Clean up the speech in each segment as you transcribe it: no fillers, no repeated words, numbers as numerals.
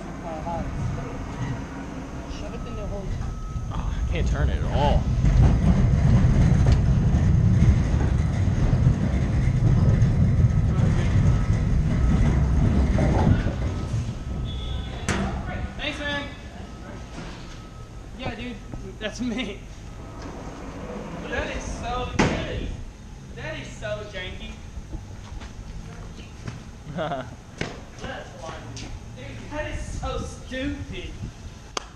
it's kind of hot. Shove it in the hole. Oh, I can't turn it at all. Thanks, man. Yeah, dude, that's me. That is so good. That is so janky. That's fine, dude. Dude, that is so stupid.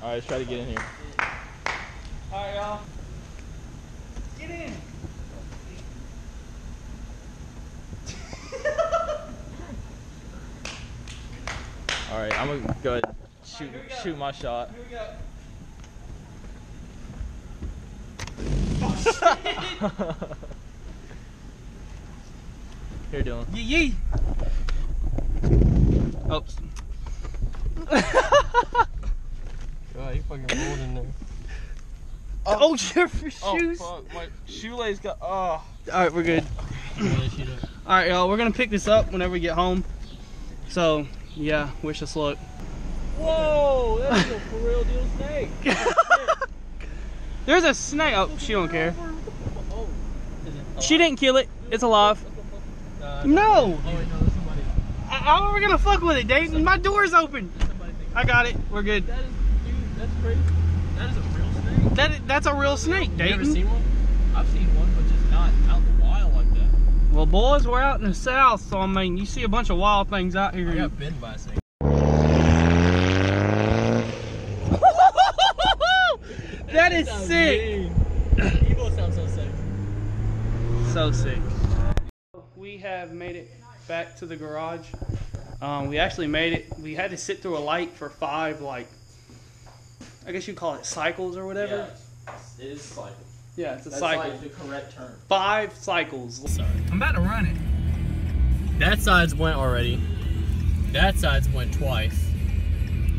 Alright, let's try to get in here. Alright, y'all. Get in. Alright, I'm gonna go ahead and shoot my shot. Here we go. Here, Dylan. Yee. Oops. God, you fucking rolled in there. Oh, your shoes. Oh, fuck. My shoelace got. Oh. Alright, we're good. Alright, y'all, we're gonna pick this up whenever we get home. So, yeah, wish us luck. Whoa, that's a for real deal snake. There's a snake. Oh, she don't care. Oh. She didn't kill it. It's alive. No. Oh, wait, no, there's somebody. How are we gonna fuck with it, Dayton? My door's open. I got it. We're good. That is, dude, that's crazy. That is a real snake. That's a real snake, Dayton. You ever seen one? I've seen one, but just not out in the wild like that. Well, boys, we're out in the south, so I mean, you see a bunch of wild things out here. I got bitten by a snake. That is sick. Evo sounds so sick. So sick. We have made it back to the garage. We actually made it. We had to sit through a light for 5, like, I guess you'd call it cycles or whatever. Yeah, it is a cycle. Yeah, it's a That's cycle. like the correct term. 5 cycles. Sorry. I'm about to run it. That side's went already. That side's went twice.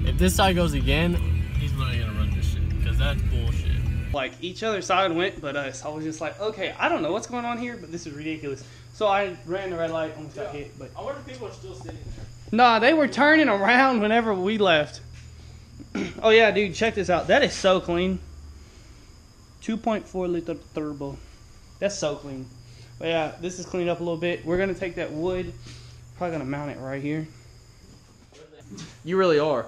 If this side goes again, he's literally gonna run this shit. Because that's bullshit. Like, each other side went but us. I was just like, okay, I don't know what's going on here, but this is ridiculous. So I ran the red light, almost got hit. But I wonder if people are still sitting there. nah, they were turning around whenever we left. Oh yeah, dude, check this out. That is so clean. 2.4 liter turbo. That's so clean. But yeah, this is cleaned up a little bit. We're gonna take that wood. Probably gonna mount it right here. You really are.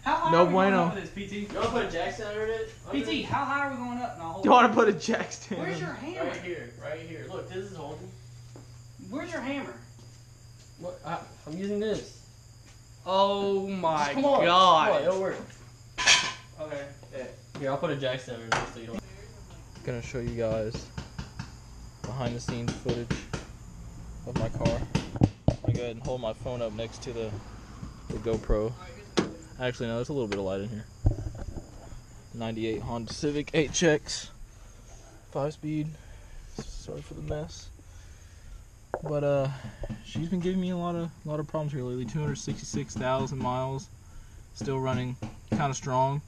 How high No are we bueno. going up with this, PT? You want to put a jack stand under it? PT, how high are we going up? No, You want to put a jack stand? Where's your hammer? Right here, right here. Look, this is holding. Where's your hammer? What? I'm using this. Oh my Come on. god. Come on, it'll work. Okay. Here, I'll put a jack stand under this so you don't. Gonna show you guys behind the scenes footage of my car. I'm gonna go ahead and hold my phone up next to the GoPro. Actually, no, there's a little bit of light in here. 98 Honda Civic 8-checks, 5-speed. Sorry for the mess, but she's been giving me a lot of problems here lately. 266,000 miles, still running, kind of strong.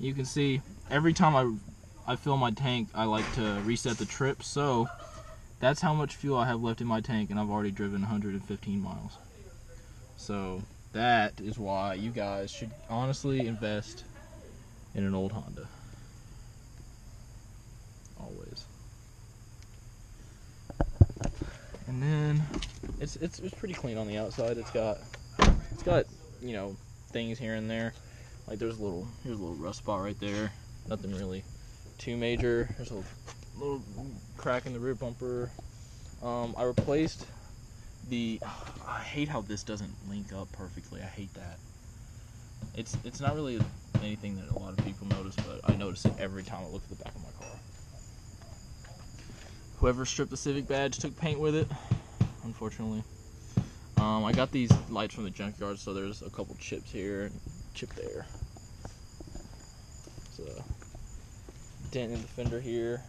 You can see every time I fill my tank, I like to reset the trip. So that's how much fuel I have left in my tank, and I've already driven 115 miles. So that is why you guys should honestly invest in an old Honda. Always. And then it's pretty clean on the outside. It's got you know, things here and there. Like here's a little rust spot right there. Nothing really too major. There's a little crack in the rear bumper. I replaced the. I hate how this doesn't link up perfectly. I hate that. It's not really anything that a lot of people notice, but I notice it every time I look at the back of my car. Whoever stripped the Civic badge took paint with it, unfortunately. I got these lights from the junkyard, so there's a couple chips here and chip there. There's a dent in the fender here.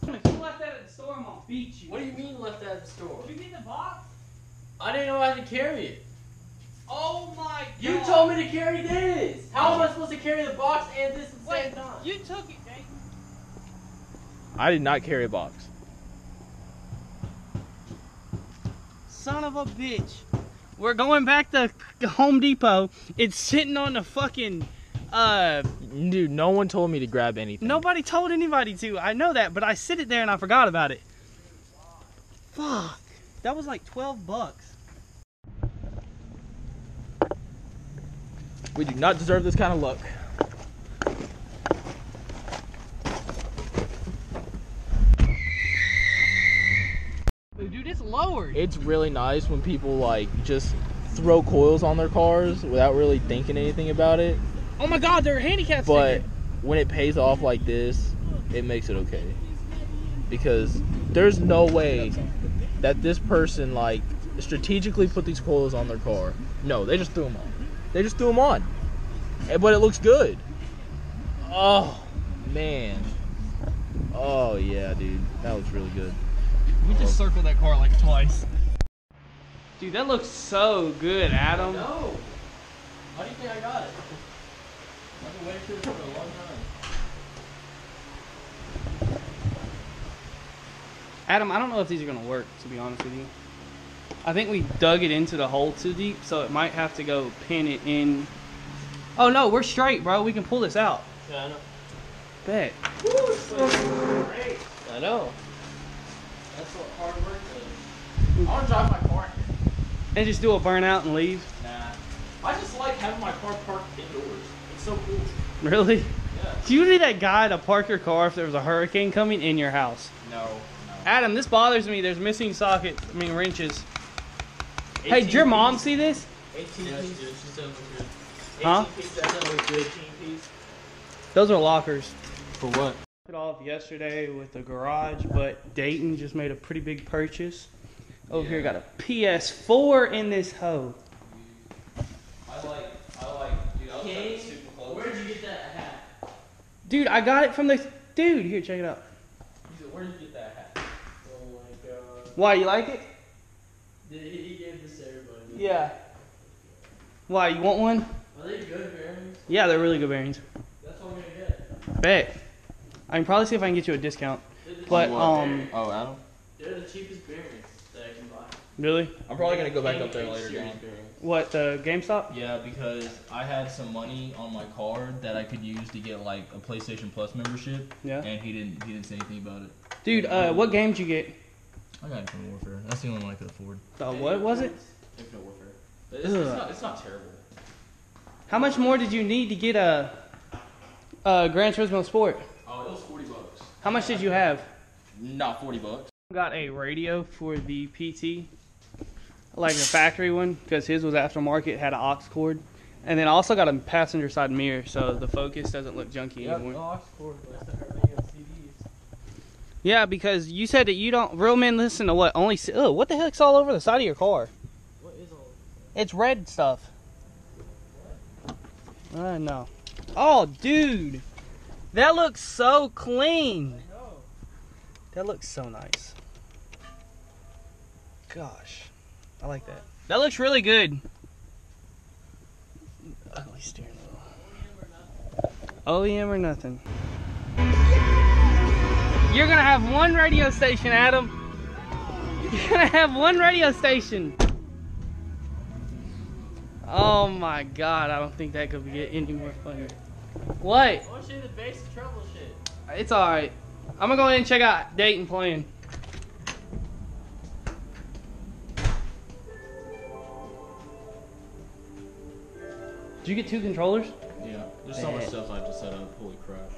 If you left that at the store, I'm gonna beat you. What do you mean left that at the store? Did you get the box? I didn't know I had to carry it. Oh my god. You told me to carry this. How am I supposed to carry the box and this at the same time? You took it, Dayton. I did not carry a box. Son of a bitch. we're going back to Home Depot. It's sitting on the fucking, Dude, no one told me to grab anything. nobody told anybody to. I know that, but I sit it there and I forgot about it. Fuck. That was like $12. We do not deserve this kind of luck. Dude, it's lowered. It's really nice when people like just throw coils on their cars without really thinking anything about it. Oh my God, they're handicap But sticker. when it pays off like this, it makes it okay. Because there's no way that this person like strategically put these coils on their car. No, they just threw them on. They just threw them on. But it looks good. Oh, man. Oh, yeah, dude. That looks really good. We just circled that car like twice. Dude, that looks so good, Adam. No. How do you think I got it? I've been waiting for this for a long time. Adam, I don't know if these are gonna work, to be honest with you. I think we dug it into the hole too deep, so it might have to go pin it in. Oh no, we're straight, bro. We can pull this out. Yeah, I know. Bet. Great. I know. That's what hard work is. I want to drive my car here. And just do a burnout and leave. Nah. I just like having my car parked indoors. It's so cool. Really? Yeah. Do you need that guy to park your car if there was a hurricane coming in your house? No. Adam, this bothers me. There's missing sockets. I mean wrenches. Hey, did your mom see this? 18 Yeah, she piece. did. She said it was good. Huh? 18 piece, that sounds like good. 18 piece. Those are lockers. For what? It off yesterday with the garage, but Dayton just made a pretty big purchase. Over here got a PS4 in this hoe. I like, dude, I was super close. Where'd you get that hat? Dude, I got it from the dude. Here, check it out. He said, where'd you get that hat? Oh my God. Why, you like it? He gave this to everybody. Yeah. Why, you want one? Are they good bearings? Yeah, they're really good bearings. That's what I'm gonna get. Bet. I can probably see if I can get you a discount. But Oh, Adam? they're the cheapest bearings that I can buy. really? I'm probably gonna go back up there later, John. What, the GameStop? Yeah, because I had some money on my card that I could use to get like a PlayStation Plus membership. Yeah. And he didn't say anything about it. Dude, what game did you get? I got Infinite Warfare. That's the only one I could afford. What was it? Infinite Warfare. It's not terrible. How much more did you need to get a Gran Turismo Sport? Oh, it was $40. How much did you have? Not $40. Got a radio for the PT, like a factory one, because his was aftermarket, had an aux cord, and then I also got a passenger side mirror, so the focus doesn't look junky anymore. Yeah, because you said that you don't. Real men listen to what? Only. Oh, what the heck's all over the side of your car? What is all It's red stuff. No. Oh, dude, that looks so clean. That looks so nice. Gosh, I like that. That looks really good. Ugly steering wheel. OEM or nothing. You're gonna have one radio station, Adam. You're gonna have one radio station. Oh my God, I don't think that could get any more funny. What? I want to show you the basic trouble shit. It's alright. I'm gonna go ahead and check out Dayton playing. Did you get 2 controllers? Yeah. There's so much stuff I have to set up. Holy crap.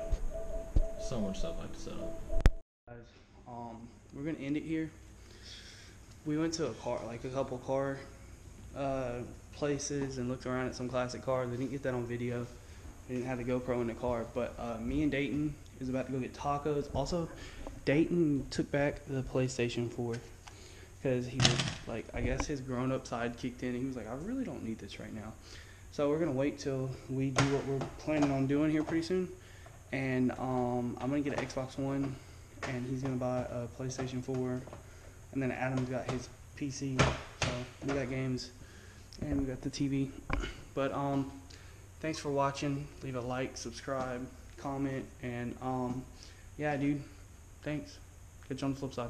So much stuff I have to set up. Guys, we're gonna end it here. We went to a couple car places and looked around at some classic cars. We didn't get that on video. We didn't have the GoPro in the car, but me and Dayton is about to go get tacos. Also, Dayton took back the PlayStation 4 because he was like, I guess his grown-up side kicked in and he was like, I really don't need this right now. So we're gonna wait till we do what we're planning on doing here pretty soon, and I'm gonna get an Xbox One, and he's gonna buy a PlayStation 4, and then Adam's got his PC. So we got games, and we got the TV. But thanks for watching. Leave a like, subscribe, comment, and yeah, dude. Thanks. Catch you on the flip side.